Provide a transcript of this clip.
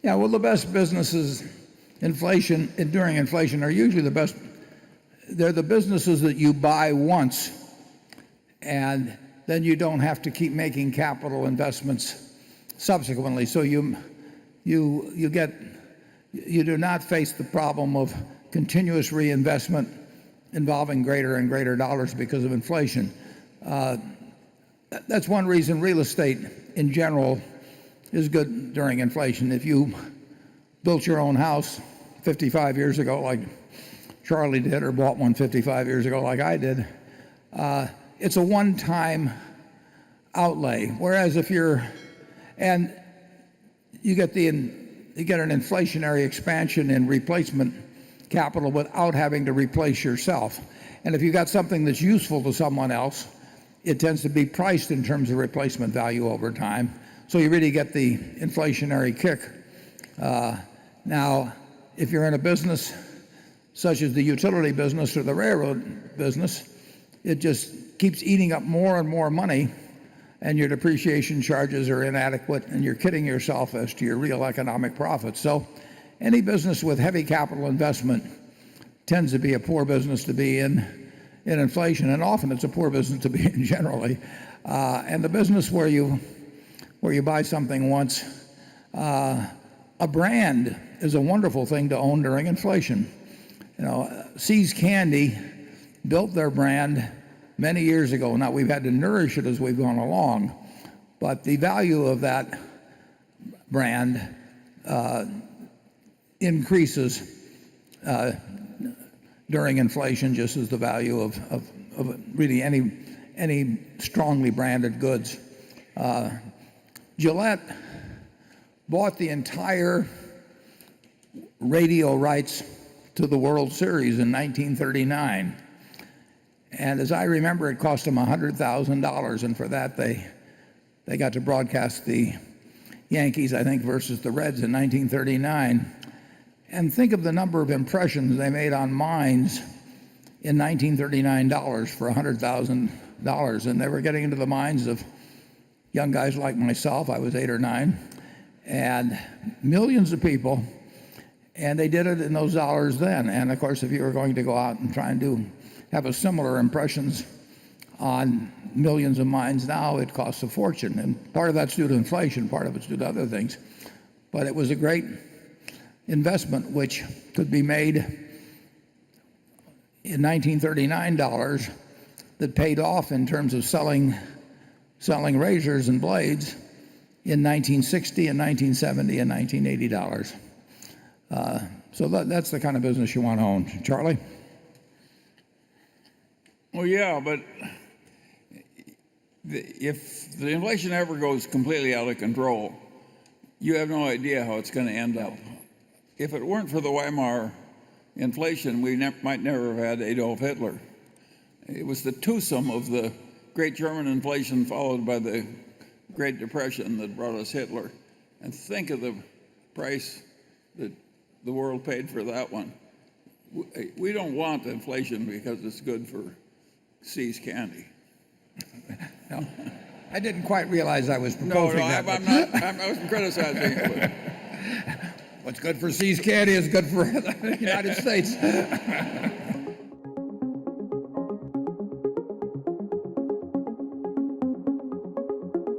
Yeah, well, the best businesses during inflation are usually the best. They're the businesses that you buy once, and then you don't have to keep making capital investments subsequently. So you do not face the problem of continuous reinvestment involving greater and greater dollars because of inflation. That's one reason real estate in general is good during inflation. If you built your own house 55 years ago like Charlie did, or bought one 55 years ago like I did, it's a one-time outlay. Whereas if you get an inflationary expansion in replacement capital without having to replace yourself. And if you got something that's useful to someone else, it tends to be priced in terms of replacement value over time. So you really get the inflationary kick. Now, if you're in a business such as the utility business or the railroad business, it just keeps eating up more and more money, and your depreciation charges are inadequate, and you're kidding yourself as to your real economic profits. So any business with heavy capital investment tends to be a poor business to be in inflation, and often it's a poor business to be in generally. And the business where you buy something once, a brand is a wonderful thing to own during inflation. See's Candy built their brand many years ago. Now we've had to nourish it as we've gone along, but the value of that brand increases during inflation, just as the value of really any strongly branded goods. Gillette bought the entire radio rights to the World Series in 1939. And as I remember, it cost them $100,000, and for that they got to broadcast the Yankees, I think, versus the Reds in 1939. And think of the number of impressions they made on minds in 1939 for $100,000, and they were getting into the minds of young guys like myself. I was 8 or 9, and millions of people, and they did it in those dollars then. And of course, if you were going to go out and try and have a similar impressions on millions of minds now, it costs a fortune. And part of that's due to inflation, part of it's due to other things. But it was a great investment which could be made in 1939 that paid off in terms of selling razors and blades in 1960 and 1970 and 1980 so that's the kind of business you want to own. Charlie? Well, yeah, but if the inflation ever goes completely out of control, you have no idea how it's going to end up. If it weren't for the Weimar inflation, we might never have had Adolf Hitler. It was the twosome of the great German inflation followed by the Great Depression that brought us Hitler. And think of the price that the world paid for that one. We don't want inflation because it's good for See's Candy. No, I didn't quite realize I was proposing that. I wasn't criticizing it. What's good for See's Candy is good for the United States.